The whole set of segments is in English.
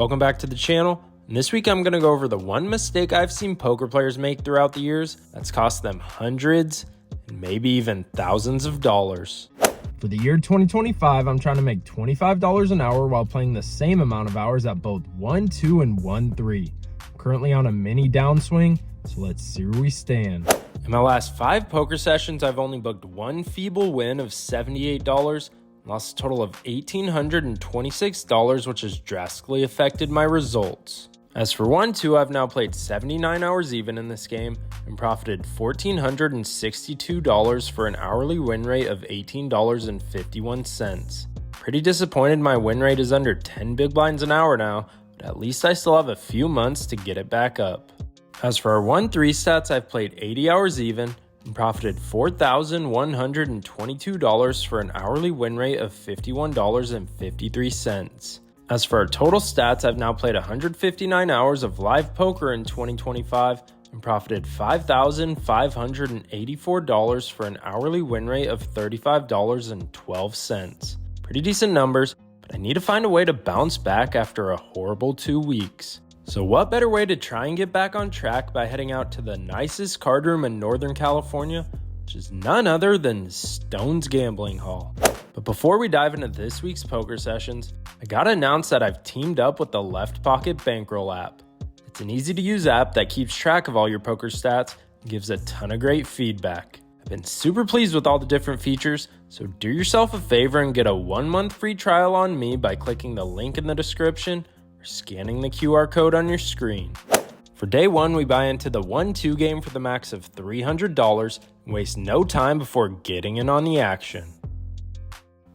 Welcome back to the channel. And this week I'm going to go over the one mistake I've seen poker players make throughout the years that's cost them hundreds and maybe even thousands of dollars. For the year 2025, I'm trying to make $25 an hour while playing the same amount of hours at both 1-2 and 1-3. I'm currently on a mini downswing, so let's see where we stand. In my last 5 poker sessions, I've only booked one feeble win of $78. Lost a total of $1,826, which has drastically affected my results. As for 1-2, I've now played 79 hours even in this game and profited $1,462 for an hourly win rate of $18.51. Pretty disappointed my win rate is under 10 big blinds an hour now, but at least I still have a few months to get it back up. As for our 1-3 stats, I've played 80 hours even and profited $4,122 for an hourly win rate of $51.53. As for our total stats, I've now played 159 hours of live poker in 2025 and profited $5,584 for an hourly win rate of $35.12. Pretty decent numbers, but I need to find a way to bounce back after a horrible 2 weeks. So what better way to try and get back on track by heading out to the nicest card room in Northern California, which is none other than Stone's Gambling Hall. But before we dive into this week's poker sessions, I gotta announce that I've teamed up with the Left Pocket Bankroll app. It's an easy to use app that keeps track of all your poker stats and gives a ton of great feedback. I've been super pleased with all the different features, so do yourself a favor and get a 1-month free trial on me by clicking the link in the description or scanning the QR code on your screen. For day 1, we buy into the 1-2 game for the max of $300 and waste no time before getting in on the action.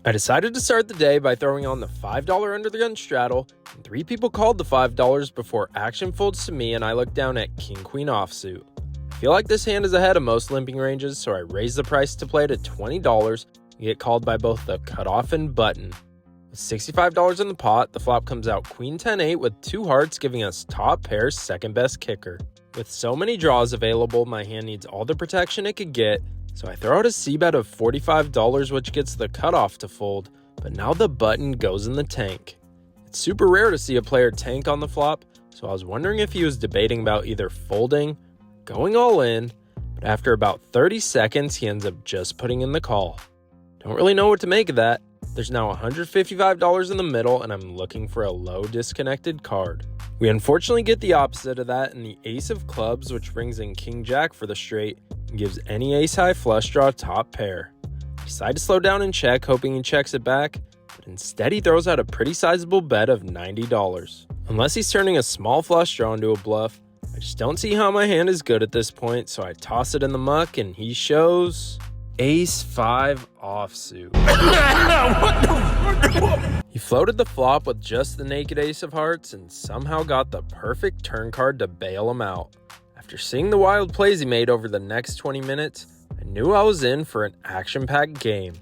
I decided to start the day by throwing on the $5 under the gun straddle, and 3 people called the $5 before action folds to me and I look down at King-Queen offsuit. I feel like this hand is ahead of most limping ranges, so I raise the price to play to $20 and get called by both the cutoff and button. With $65 in the pot, the flop comes out Queen 10-8 with 2 hearts, giving us top pair's second best kicker. With so many draws available, my hand needs all the protection it could get, so I throw out a c-bet of $45, which gets the cutoff to fold, but now the button goes in the tank. It's super rare to see a player tank on the flop, so I was wondering if he was debating about either folding, going all in, but after about 30 seconds, he ends up just putting in the call. Don't really know what to make of that. There's now $155 in the middle, and I'm looking for a low disconnected card. We unfortunately get the opposite of that in the ace of clubs, which brings in king jack for the straight and gives any ace high flush draw top pair. I decide to slow down and check, hoping he checks it back, but instead he throws out a pretty sizable bet of $90. Unless he's turning a small flush draw into a bluff, I just don't see how my hand is good at this point, so I toss it in the muck and he shows ace 5 offsuit. He floated the flop with just the naked ace of hearts and somehow got the perfect turn card to bail him out. After seeing the wild plays he made over the next 20 minutes, I knew I was in for an action-packed game.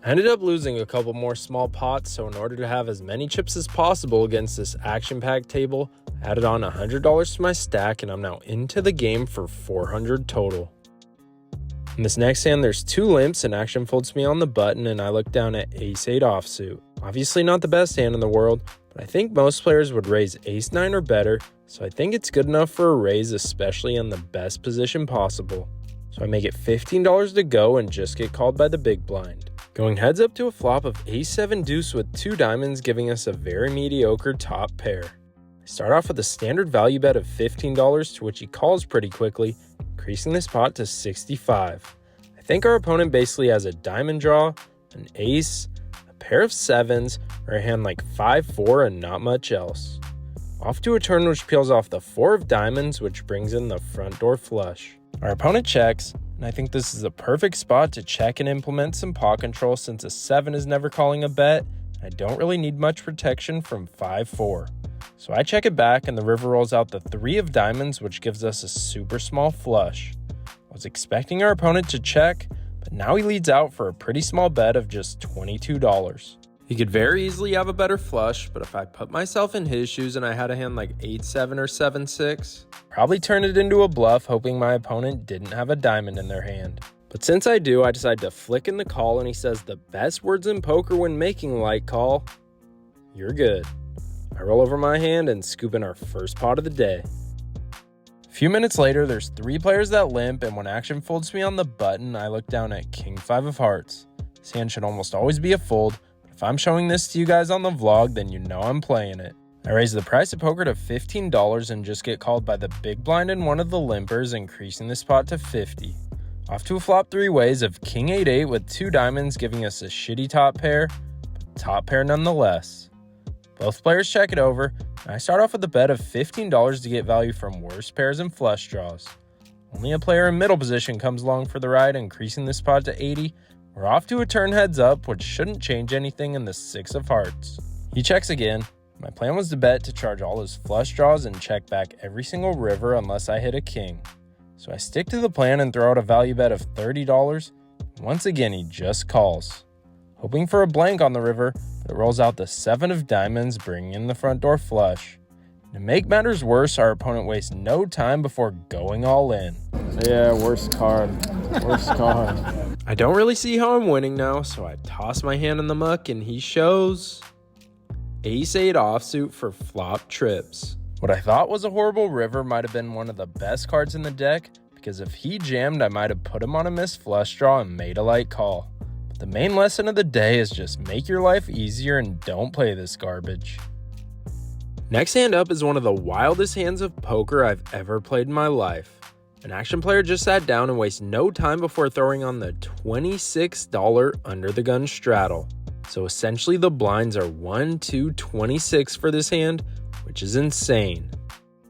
I ended up losing a couple more small pots, so in order to have as many chips as possible against this action-packed table, I added on $100 to my stack and I'm now into the game for $400 total. In this next hand, there's 2 limps and action folds me on the button and I look down at ace 8 offsuit. Obviously not the best hand in the world, but I think most players would raise ace 9 or better, so I think it's good enough for a raise, especially in the best position possible. So I make it $15 to go and just get called by the big blind. Going heads up to a flop of ace 7 deuce with 2 diamonds, giving us a very mediocre top pair. I start off with a standard value bet of $15, to which he calls pretty quickly, increasing this pot to 65. I think our opponent basically has a diamond draw, an ace, a pair of 7s, or a hand like 5-4 and not much else. Off to a turn which peels off the 4 of diamonds, which brings in the front door flush. Our opponent checks, and I think this is a perfect spot to check and implement some pot control since a 7 is never calling a bet, and I don't really need much protection from 5-4. So I check it back and the river rolls out the 3 of diamonds, which gives us a super small flush. I was expecting our opponent to check, but now he leads out for a pretty small bet of just $22. He could very easily have a better flush, but if I put myself in his shoes and I had a hand like 8-7 or 7-6, probably turn it into a bluff, hoping my opponent didn't have a diamond in their hand. But since I do, I decide to flick in the call and he says the best words in poker when making light call, "You're good." I roll over my hand and scoop in our first pot of the day. A few minutes later, there's 3 players that limp, and when action folds me on the button, I look down at King 5 of hearts. This hand should almost always be a fold, but if I'm showing this to you guys on the vlog, then you know I'm playing it. I raise the price of poker to $15 and just get called by the big blind and one of the limpers, increasing this pot to $50. Off to a flop 3 ways of King 8-8 with 2 diamonds, giving us a shitty top pair, but top pair nonetheless. Both players check it over, and I start off with a bet of $15 to get value from worse pairs and flush draws. Only a player in middle position comes along for the ride, increasing this pot to $80. We're off to a turn heads up, which shouldn't change anything in the 6 of hearts. He checks again. My plan was to bet to charge all his flush draws and check back every single river unless I hit a king. So I stick to the plan and throw out a value bet of $30. Once again, he just calls. Hoping for a blank on the river, but it rolls out the 7 of diamonds, bringing in the front door flush. To make matters worse, our opponent wastes no time before going all in. Yeah, worst card. Worst card. I don't really see how I'm winning now, so I toss my hand in the muck and he shows Ace-8 offsuit for flop trips. What I thought was a horrible river might have been one of the best cards in the deck, because if he jammed, I might have put him on a missed flush draw and made a light call. But the main lesson of the day is just make your life easier and don't play this garbage. Next hand up is one of the wildest hands of poker I've ever played in my life. An action player just sat down and wasted no time before throwing on the $26 under the gun straddle. So essentially the blinds are 1, 2, 26 for this hand, which is insane.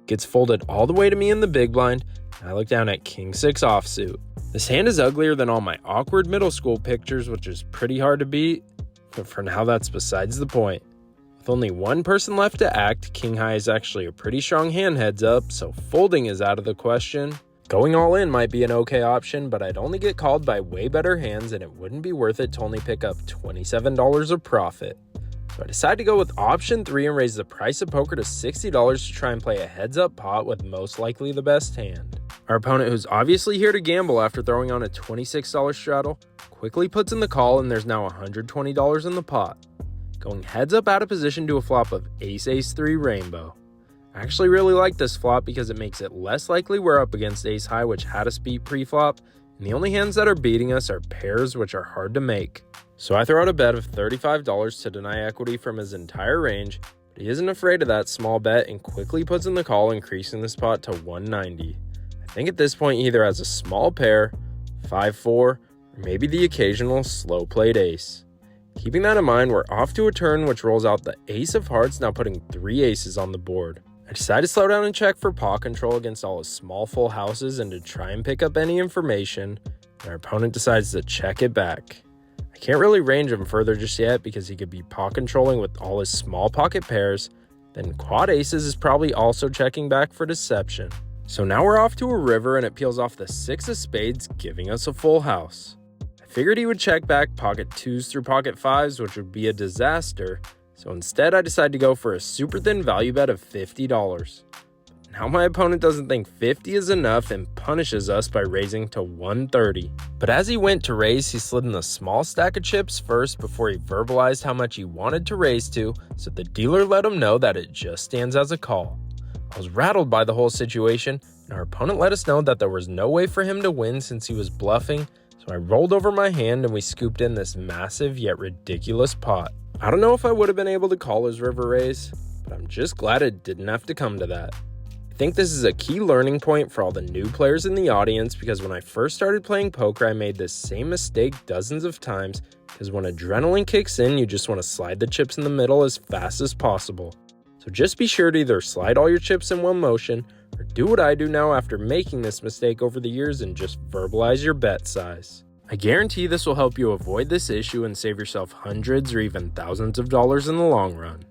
Gets folded all the way to me in the big blind, and I look down at King 6 offsuit. This hand is uglier than all my awkward middle school pictures, which is pretty hard to beat, but for now that's besides the point. With only one person left to act, King High is actually a pretty strong hand heads up, so folding is out of the question. Going all in might be an okay option, but I'd only get called by way better hands and it wouldn't be worth it to only pick up $27 of profit. So I decided to go with option 3 and raise the price of poker to $60 to try and play a heads up pot with most likely the best hand. Our opponent, who's obviously here to gamble after throwing on a $26 straddle, quickly puts in the call and there's now $120 in the pot. Going heads up out of position to a flop of Ace-Ace-3 rainbow. I actually really like this flop because it makes it less likely we're up against Ace High, which had us beat pre-flop, and the only hands that are beating us are pairs, which are hard to make. So I throw out a bet of $35 to deny equity from his entire range, but he isn't afraid of that small bet and quickly puts in the call, increasing the spot to $190. I think at this point he either has a small pair, 5-4, or maybe the occasional slow played ace. Keeping that in mind, we're off to a turn which rolls out the Ace of Hearts, now putting 3 aces on the board. I decide to slow down and check for pot control against all his small full houses and to try and pick up any information, and our opponent decides to check it back. I can't really range him further just yet because he could be pot controlling with all his small pocket pairs, then quad aces is probably also checking back for deception. So now we're off to a river and it peels off the 6 of spades, giving us a full house. I figured he would check back pocket 2s through pocket 5s, which would be a disaster. So instead, I decided to go for a super thin value bet of $50. Now my opponent doesn't think 50 is enough and punishes us by raising to 130. But as he went to raise, he slid in the small stack of chips first before he verbalized how much he wanted to raise to, so the dealer let him know that it just stands as a call. I was rattled by the whole situation, and our opponent let us know that there was no way for him to win since he was bluffing, so I rolled over my hand and we scooped in this massive yet ridiculous pot. I don't know if I would have been able to call his river raise, but I'm just glad it didn't have to come to that. I think this is a key learning point for all the new players in the audience, because when I first started playing poker, I made this same mistake dozens of times, because when adrenaline kicks in, you just want to slide the chips in the middle as fast as possible. So just be sure to either slide all your chips in one motion, or do what I do now after making this mistake over the years and just verbalize your bet size. I guarantee this will help you avoid this issue and save yourself hundreds or even thousands of dollars in the long run.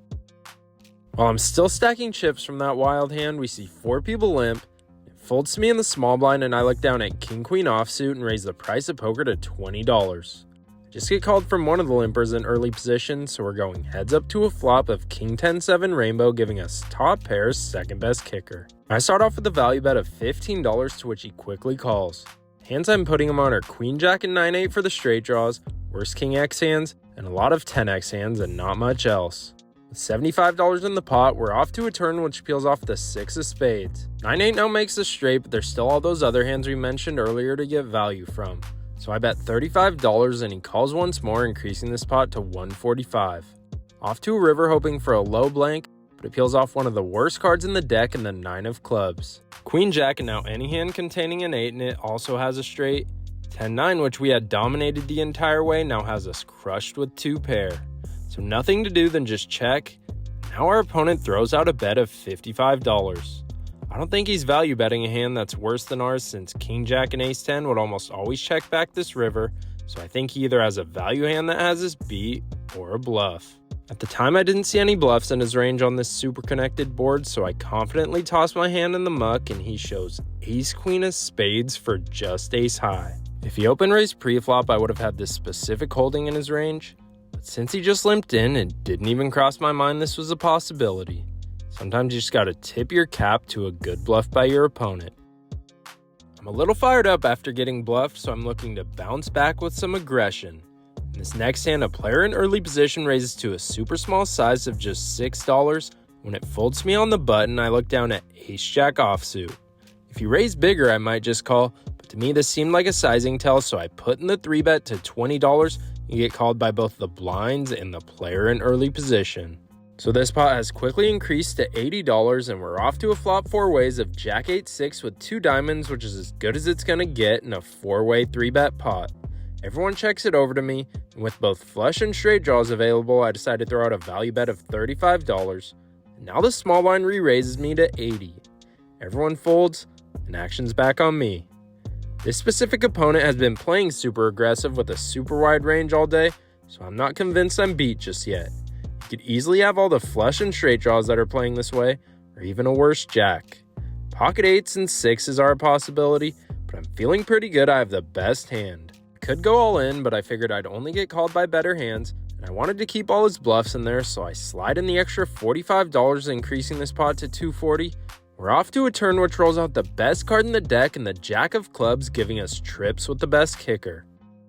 While I'm still stacking chips from that wild hand, we see 4 people limp. It folds to me in the small blind and I look down at King Queen offsuit and raise the price of poker to $20. I just get called from one of the limpers in early position, so we're going heads up to a flop of King 10-7 rainbow, giving us top pair's second best kicker. I start off with a value bet of $15, to which he quickly calls. Hands I'm putting him on are Queen Jack and 9-8 for the straight draws, worse King X hands, and a lot of 10X hands and not much else. With $75 in the pot, we're off to a turn which peels off the 6 of spades. 9-8 now makes the straight, but there's still all those other hands we mentioned earlier to get value from. So I bet $35 and he calls once more, increasing this pot to $145. Off to a river hoping for a low blank, but it peels off one of the worst cards in the deck in the 9 of clubs. Queen Jack, and now any hand containing an 8 in it also has a straight. 10-9, which we had dominated the entire way, now has us crushed with 2 pair. So nothing to do than just check. Now our opponent throws out a bet of $55. I don't think he's value betting a hand that's worse than ours, since King Jack and Ace 10 would almost always check back this river, so I think he either has a value hand that has us beat or a bluff. At the time I didn't see any bluffs in his range on this super connected board, so I confidently toss my hand in the muck and he shows Ace Queen of Spades for just Ace High. If he open raised pre-flop, I would have had this specific holding in his range, but since he just limped in, it didn't even cross my mind this was a possibility. Sometimes you just gotta tip your cap to a good bluff by your opponent. I'm a little fired up after getting bluffed, so I'm looking to bounce back with some aggression. In this next hand, a player in early position raises to a super small size of just $6. When it folds me on the button, I look down at Ace-Jack offsuit. If you raise bigger, I might just call, but to me this seemed like a sizing tell, so I put in the 3-bet to $20 and get called by both the blinds and the player in early position. So this pot has quickly increased to $80 and we're off to a flop 4 ways of Jack 8-6 with 2 diamonds, which is as good as it's gonna get in a 4-way 3-bet pot. Everyone checks it over to me, and with both flush and straight draws available, I decide to throw out a value bet of $35. And now the small line re-raises me to $80. Everyone folds, and action's back on me. This specific opponent has been playing super aggressive with a super wide range all day, so I'm not convinced I'm beat just yet. You could easily have all the flush and straight draws that are playing this way, or even a worse jack. Pocket 8s and 6s are a possibility, but I'm feeling pretty good I have the best hand. I could go all in, but I figured I'd only get called by better hands, and I wanted to keep all his bluffs in there, so I slide in the extra $45, increasing this pot to $240. We're off to a turn which rolls out the best card in the deck and the Jack of Clubs, giving us trips with the best kicker.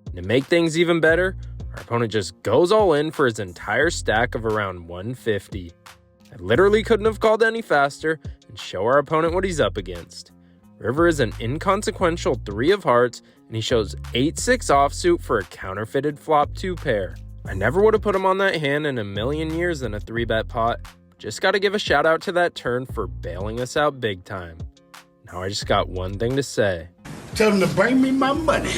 And to make things even better, our opponent just goes all in for his entire stack of around $150. I literally couldn't have called any faster and show our opponent what he's up against. River is an inconsequential 3 of hearts, and he shows 8-6 offsuit for a counterfeited flop 2 pair. I never would have put him on that hand in a million years in a 3-bet pot. Just gotta give a shout out to that turn for bailing us out big time. Now I just got one thing to say. Tell him to bring me my money.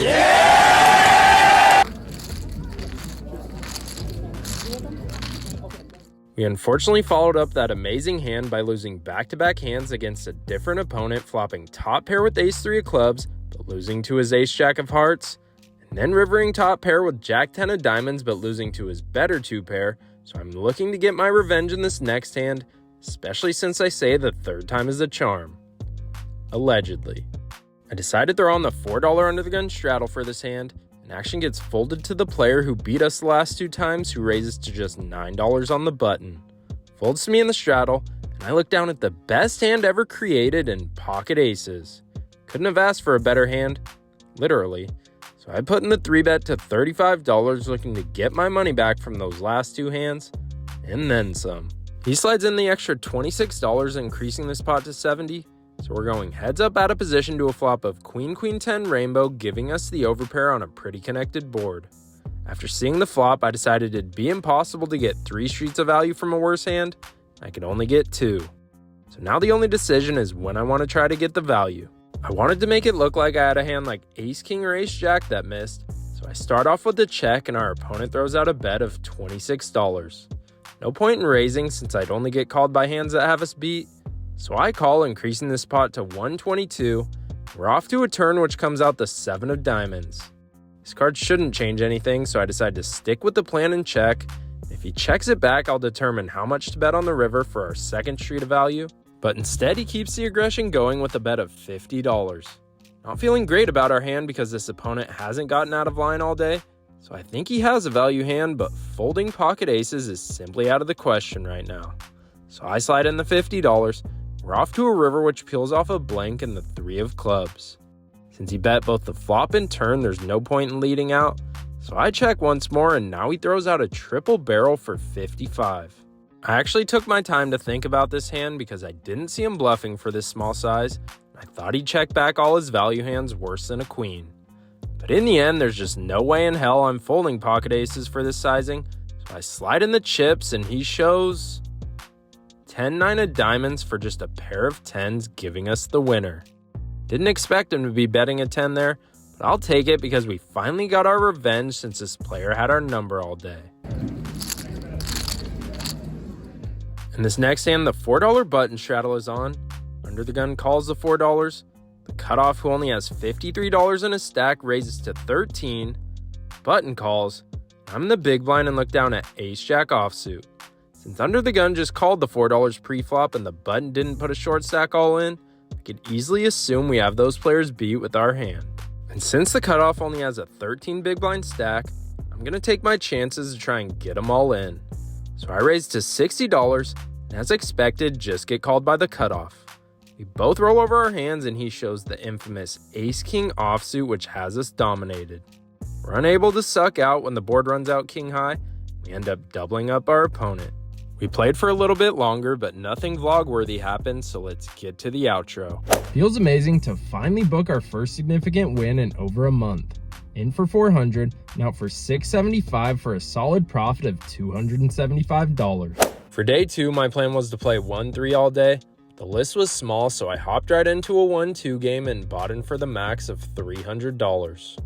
We unfortunately followed up that amazing hand by losing back-to-back hands against a different opponent, flopping top pair with Ace-3 of clubs, but losing to his Ace-Jack of hearts, and then rivering top pair with Jack-10 of diamonds, but losing to his better 2 pair, so I'm looking to get my revenge in this next hand, especially since I say the 3rd time is a charm. Allegedly. I decided to throw on the $4 under the gun straddle for this hand, and action gets folded to the player who beat us the last 2 times, who raises to just $9 on the button. Folds to me in the straddle, and I look down at the best hand ever created in pocket aces. Couldn't have asked for a better hand, literally. So I put in the 3-bet to $35, looking to get my money back from those last 2 hands, and then some. He slides in the extra $26, increasing this pot to $70. So we're going heads up out of position to a flop of Queen, Queen 10 rainbow, giving us the overpair on a pretty connected board. After seeing the flop, I decided it'd be impossible to get 3 streets of value from a worse hand. I could only get 2. So now the only decision is when I want to try to get the value. I wanted to make it look like I had a hand like Ace King or Ace Jack that missed, so I start off with a check and our opponent throws out a bet of $26. No point in raising since I'd only get called by hands that have us beat. So I call, increasing this pot to $122. We're off to a turn which comes out the 7 of diamonds. This card shouldn't change anything, so I decide to stick with the plan and check. If he checks it back, I'll determine how much to bet on the river for our 2nd street of value. But instead, he keeps the aggression going with a bet of $50. Not feeling great about our hand because this opponent hasn't gotten out of line all day, so I think he has a value hand, but folding pocket aces is simply out of the question right now. So I slide in the $50. We're off to a river which peels off a blank and the 3 of clubs. Since he bet both the flop and turn, there's no point in leading out, so I check once more and now he throws out a triple barrel for $55. I actually took my time to think about this hand because I didn't see him bluffing for this small size. I thought he'd check back all his value hands worse than a queen. But in the end, there's just no way in hell I'm folding pocket aces for this sizing. So I slide in the chips and he shows 10-9 of diamonds for just a pair of 10s, giving us the winner. Didn't expect him to be betting a 10 there, but I'll take it because we finally got our revenge since this player had our number all day. In this next hand, the $4 button straddle is on. Under the gun calls the $4. The cutoff, who only has $53 in his stack, raises to 13. Button calls. I'm in the big blind and look down at ace-jack offsuit. Since under the gun just called the $4 pre-flop and the button didn't put a short stack all in, I could easily assume we have those players beat with our hand. And since the cutoff only has a 13 big blind stack, I'm going to take my chances to try and get them all in. So I raise to $60, and as expected, just get called by the cutoff. We both roll over our hands and he shows the infamous ace-king offsuit, which has us dominated. We're unable to suck out when the board runs out king high. We end up doubling up our opponent. We played for a little bit longer, but nothing vlog-worthy happened, so let's get to the outro. Feels amazing to finally book our first significant win in over a month. In for 400, and out for 675 for a solid profit of $275. For day 2, my plan was to play 1-3 all day. The list was small, so I hopped right into a 1-2 game and bought in for the max of $300.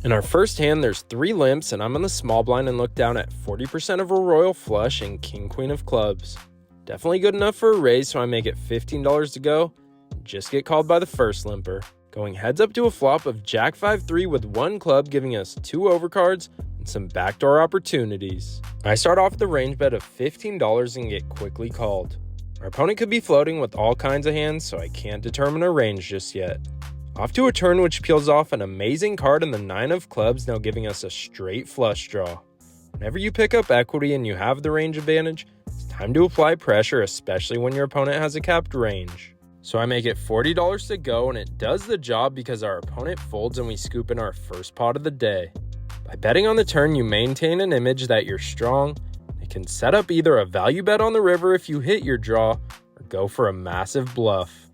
In our first hand, there's 3 limps, and I'm in the small blind and look down at 40% of a royal flush and king-queen of clubs. Definitely good enough for a raise, so I make it $15 to go. Just get called by the first limper. Going heads up to a flop of jack 5-3 with 1 club, giving us 2 overcards and some backdoor opportunities. I start off the range bet of $15 and get quickly called. Our opponent could be floating with all kinds of hands, so I can't determine a range just yet. Off to a turn which peels off an amazing card in the 9 of clubs, now giving us a straight flush draw. Whenever you pick up equity and you have the range advantage, it's time to apply pressure, especially when your opponent has a capped range. So I make it $40 to go, and it does the job because our opponent folds and we scoop in our first pot of the day. By betting on the turn, you maintain an image that you're strong. It can set up either a value bet on the river if you hit your draw, or go for a massive bluff.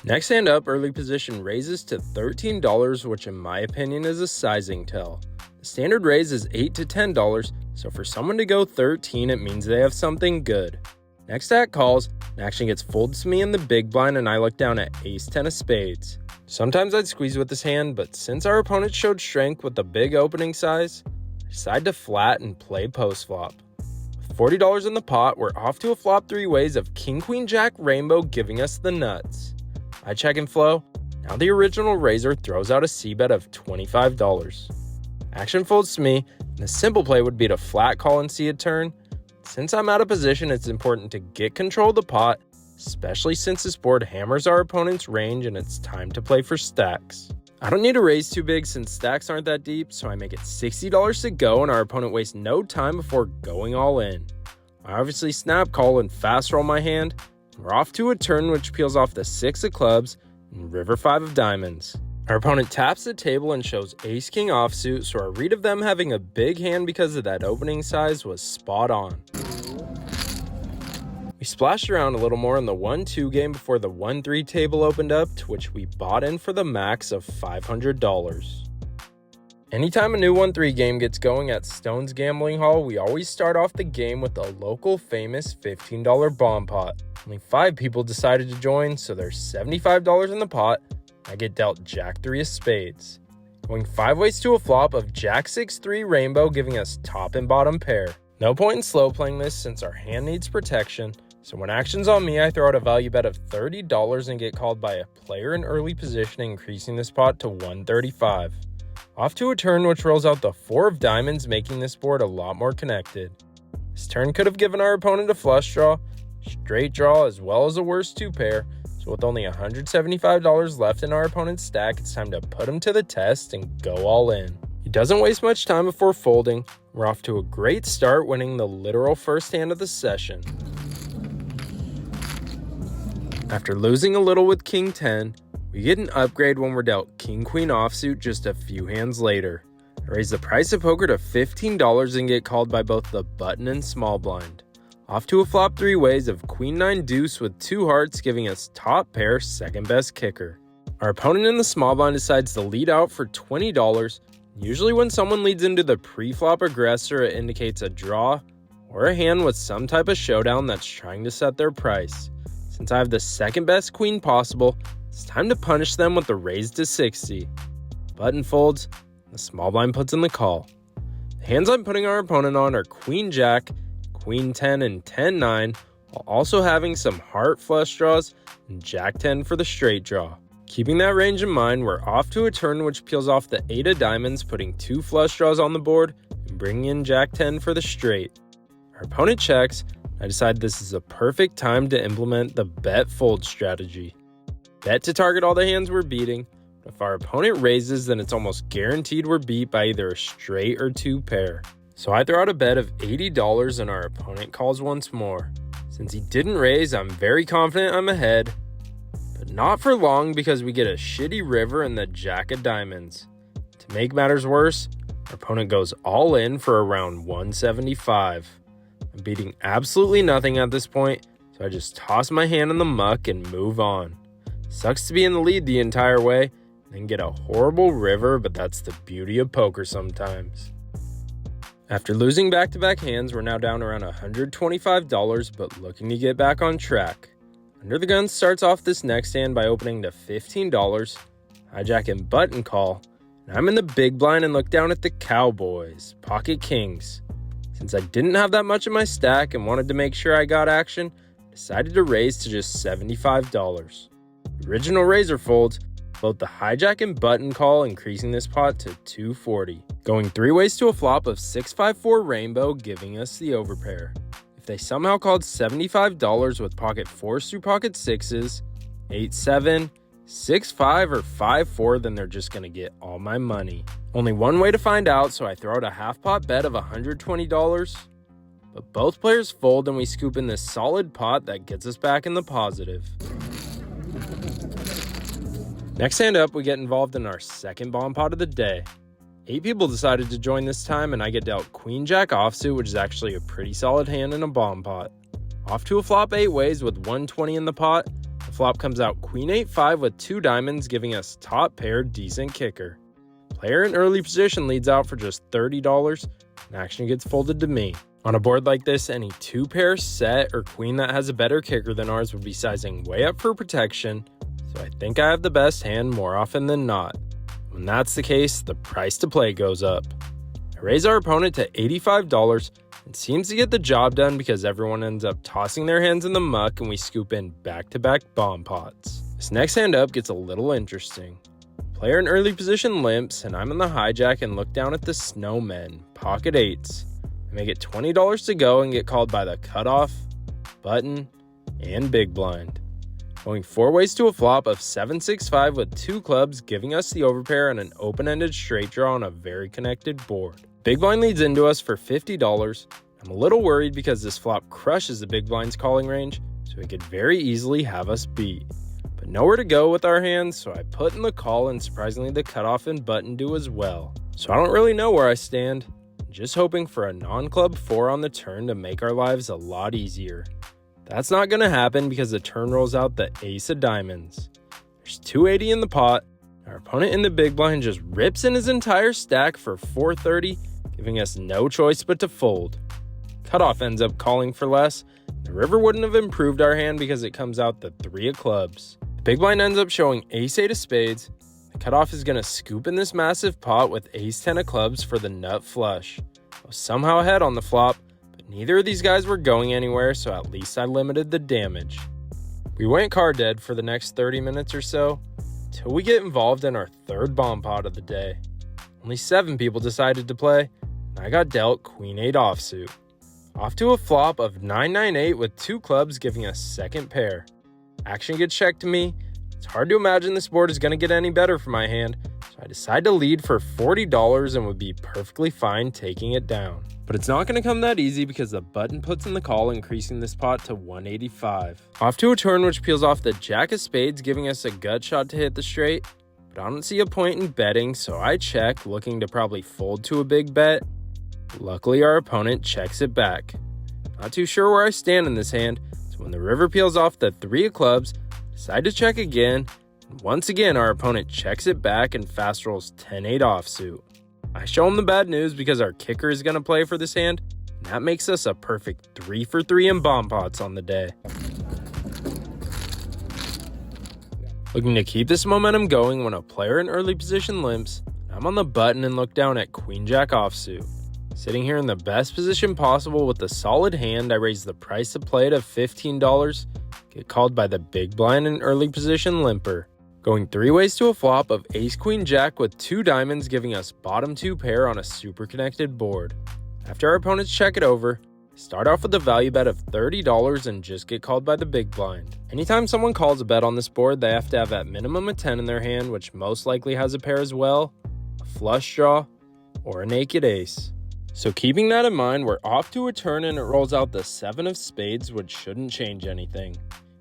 Next hand up, early position raises to $13, which in my opinion is a sizing tell. The standard raise is $8 to $10, so for someone to go 13, it means they have something good. Next stack calls, and action gets folded to me in the big blind, and I look down at ace-10 of spades. Sometimes I'd squeeze with this hand, but since our opponent showed strength with the big opening size, I decide to flat and play post-flop. With $40 in the pot, we're off to a flop 3 ways of king-queen-jack rainbow, giving us the nuts. I check and flow. Now the original raiser throws out a c-bet of $25. Action folds to me, and the simple play would be to flat call and see a turn. Since I'm out of position, it's important to get control of the pot, especially since this board hammers our opponent's range and it's time to play for stacks. I don't need to raise too big since stacks aren't that deep, so I make it $60 to go and our opponent wastes no time before going all in. I obviously snap call and fast roll my hand. We're off to a turn which peels off the 6 of clubs and river 5 of diamonds. Our opponent taps the table and shows ace-king offsuit, so our read of them having a big hand because of that opening size was spot on. We splashed around a little more in the 1-2 game before the 1-3 table opened up, to which we bought in for the max of $500. Anytime a new 1-3 game gets going at Stone's Gambling Hall, we always start off the game with a local famous $15 bomb pot. Only 5 people decided to join, so there's $75 in the pot. I get dealt jack 3 of spades. Going 5 ways to a flop of jack 6-3 rainbow, giving us top and bottom pair. No point in slow playing this since our hand needs protection, so when action's on me, I throw out a value bet of $30 and get called by a player in early position, increasing this pot to $135. Off to a turn which rolls out the 4 of diamonds, making this board a lot more connected. This turn could have given our opponent a flush draw, straight draw, as well as a worse 2 pair, so with only $175 left in our opponent's stack, it's time to put him to the test and go all in. He doesn't waste much time before folding. We're off to a great start, winning the literal first hand of the session. After losing a little with king 10, we get an upgrade when we're dealt king-queen offsuit just a few hands later. I raise the price of poker to $15 and get called by both the button and small blind. Off to a flop three ways of queen nine deuce with two hearts, giving us top pair second best kicker. Our opponent in the small blind decides to lead out for $20. Usually when someone leads into the pre-flop aggressor, it indicates a draw or a hand with some type of showdown that's trying to set their price. Since I have the second best queen possible, it's time to punish them with the raise to 60. Button folds, the small blind puts in the call. The hands I'm putting our opponent on are queen jack, queen 10, and 10-9, while also having some heart flush draws and jack 10 for the straight draw. Keeping that range in mind, we're off to a turn which peels off the 8 of diamonds, putting 2 flush draws on the board and bringing in jack 10 for the straight. Our opponent checks. I decide this is a perfect time to implement the bet fold strategy. Bet to target all the hands we're beating. If our opponent raises, then it's almost guaranteed we're beat by either a straight or two pair. So I throw out a bet of $80 and our opponent calls once more. Since he didn't raise, I'm very confident I'm ahead. But not for long, because we get a shitty river and the jack of diamonds. To make matters worse, our opponent goes all in for around 175. I'm beating absolutely nothing at this point, so I just toss my hand in the muck and move on. Sucks to be in the lead the entire way, and then get a horrible river, but that's the beauty of poker sometimes. After losing back-to-back hands, we're now down around $125, but looking to get back on track. Under the Gun starts off this next hand by opening to $15, hijack and button call, and I'm in the big blind and look down at the Cowboys, pocket kings. Since I didn't have that much in my stack and wanted to make sure I got action, I decided to raise to just $75. The original razor folds, both the hijack and button call, increasing this pot to $240. Going three ways to a flop of 6-5-4 rainbow, giving us the overpair. If they somehow called $75 with pocket 4s through pocket 6s, 8-7, 6-5, or 5-4, then they're just going to get all my money. Only one way to find out, so I throw out a half pot bet of $120, but both players fold and we scoop in this solid pot that gets us back in the positive. Next hand up, we get involved in our second bomb pot of the day. 8 people decided to join this time, and I get dealt queen jack offsuit, which is actually a pretty solid hand in a bomb pot. Off to a flop 8 ways with 120 in the pot. The flop comes out queen 8-5 with 2 diamonds, giving us top pair decent kicker. Player in early position leads out for just $30, and action gets folded to me. On a board like this, any 2-pair set or queen that has a better kicker than ours would be sizing way up for protection, so I think I have the best hand more often than not. When that's the case, the price to play goes up. I raise our opponent to $85 and seems to get the job done because everyone ends up tossing their hands in the muck and we scoop in back-to-back bomb pots. This next hand up gets a little interesting. Player in early position limps, and I'm in the hijack and look down at the snowmen, pocket 8s. I make it $20 to go and get called by the cutoff, button, and big blind. Going 4 ways to a flop of 7-6-5 with 2 clubs, giving us the overpair and an open-ended straight draw on a very connected board. Big blind leads into us for $50. I'm a little worried because this flop crushes the big blind's calling range, so it could very easily have us beat. But nowhere to go with our hands, so I put in the call, and surprisingly the cutoff and button do as well. So I don't really know where I stand, just hoping for a non-club 4 on the turn to make our lives a lot easier. That's not going to happen because the turn rolls out the ace of diamonds. There's $280 in the pot. Our opponent in the big blind just rips in his entire stack for $430, giving us no choice but to fold. Cutoff ends up calling for less. The river wouldn't have improved our hand because it comes out the 3 of clubs. The big blind ends up showing ace-8 of spades. The cutoff is going to scoop in this massive pot with ace-10 of clubs for the nut flush. I was somehow ahead on the flop, but neither of these guys were going anywhere, so at least I limited the damage. We went card dead for the next 30 minutes or so, till we get involved in our third bomb pot of the day. Only 7 people decided to play, and I got dealt queen 8 offsuit. Off to a flop of 9-9-8 with 2 clubs, giving us second pair. Action gets checked to me. It's hard to imagine this board is going to get any better for my hand, so I decide to lead for $40 and would be perfectly fine taking it down. But it's not going to come that easy because the button puts in the call, increasing this pot to $185. Off to a turn which peels off the jack of spades, giving us a gut shot to hit the straight, but I don't see a point in betting, so I check, looking to probably fold to a big bet. Luckily, our opponent checks it back. Not too sure where I stand in this hand, so when the river peels off the 3 of clubs, decide to check again, and once again our opponent checks it back and fast rolls 10-8 offsuit. I show him the bad news because our kicker is going to play for this hand, and that makes us a perfect 3 for 3 in bomb pots on the day. Looking to keep this momentum going when a player in early position limps, I'm on the button and look down at Queen Jack offsuit. Sitting here in the best position possible with a solid hand, I raise the price to play to $15, get called by the big blind in early position limper. Going 3 ways to a flop of Ace Queen Jack with 2 diamonds giving us bottom 2 pair on a super connected board. After our opponents check it over, start off with a value bet of $30 and just get called by the big blind. Anytime someone calls a bet on this board, they have to have at minimum a 10 in their hand, which most likely has a pair as well, a flush draw, or a naked ace. So keeping that in mind, we're off to a turn and it rolls out the 7 of spades, which shouldn't change anything.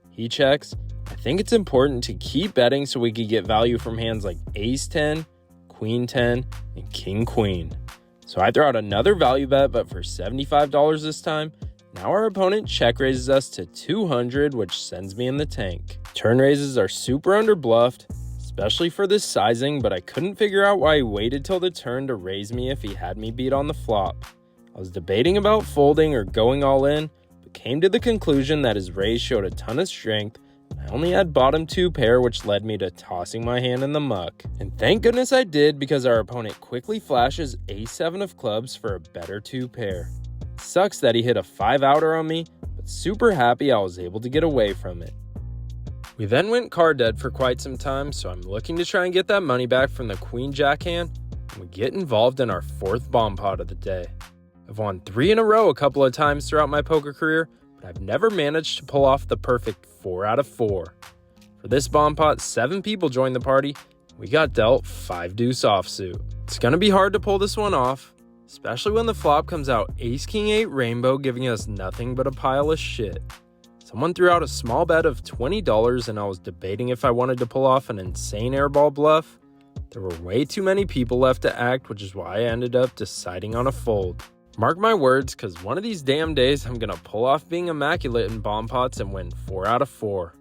He checks. I think it's important to keep betting so we could get value from hands like ace 10, queen 10, and king queen. So I throw out another value bet, but for $75 this time. Now our opponent check raises us to 200, which sends me in the tank. Turn raises are super under bluffed, especially for this sizing, but I couldn't figure out why he waited till the turn to raise me if he had me beat on the flop. I was debating about folding or going all in, but came to the conclusion that his raise showed a ton of strength. I only had bottom 2 pair, which led me to tossing my hand in the muck. And thank goodness I did, because our opponent quickly flashes ace 7 of clubs for a better 2 pair. It sucks that he hit a 5 outer on me, but super happy I was able to get away from it. We then went card dead for quite some time, so I'm looking to try and get that money back from the Queen Jack hand, and we get involved in our 4th bomb pot of the day. I've won 3 in a row a couple of times throughout my poker career, but I've never managed to pull off the perfect 4 out of 4. For this bomb pot, 7 people joined the party. We got dealt 5 deuce offsuit. It's going to be hard to pull this one off, especially when the flop comes out ace king 8 rainbow, giving us nothing but a pile of shit. Someone threw out a small bet of $20 and I was debating if I wanted to pull off an insane airball bluff. There were way too many people left to act, which is why I ended up deciding on a fold. Mark my words, cause one of these damn days I'm gonna pull off being immaculate in bomb pots and win 4 out of 4.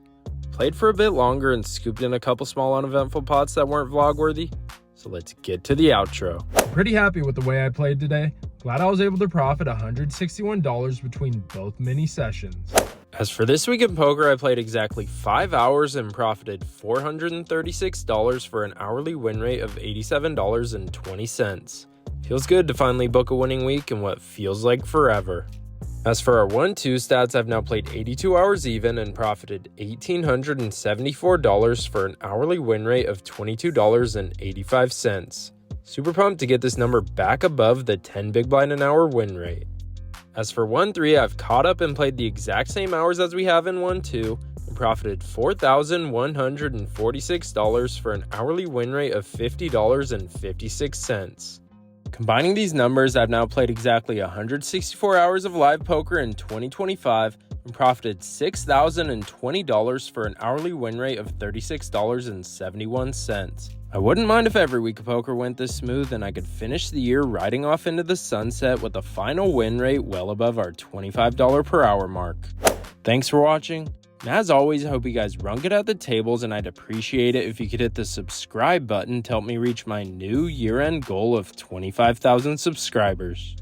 Played for a bit longer and scooped in a couple small uneventful pots that weren't vlog worthy. So let's get to the outro. Pretty happy with the way I played today. Glad I was able to profit $161 between both mini sessions. As for this week in poker, I played exactly 5 hours and profited $436 for an hourly win rate of $87.20. Feels good to finally book a winning week in what feels like forever. As for our 1-2 stats, I've now played 82 hours even and profited $1,874 for an hourly win rate of $22.85. Super pumped to get this number back above the 10 big blind an hour win rate. As for 1-3, I've caught up and played the exact same hours as we have in 1-2 and profited $4,146 for an hourly win rate of $50.56. Combining these numbers, I've now played exactly 164 hours of live poker in 2025 and profited $6,020 for an hourly win rate of $36.71. I wouldn't mind if every week of poker went this smooth and I could finish the year riding off into the sunset with a final win rate well above our $25 per hour mark. Thanks for watching. And as always, I hope you guys rung it at the tables, and I'd appreciate it if you could hit the subscribe button to help me reach my new year-end goal of 25,000 subscribers.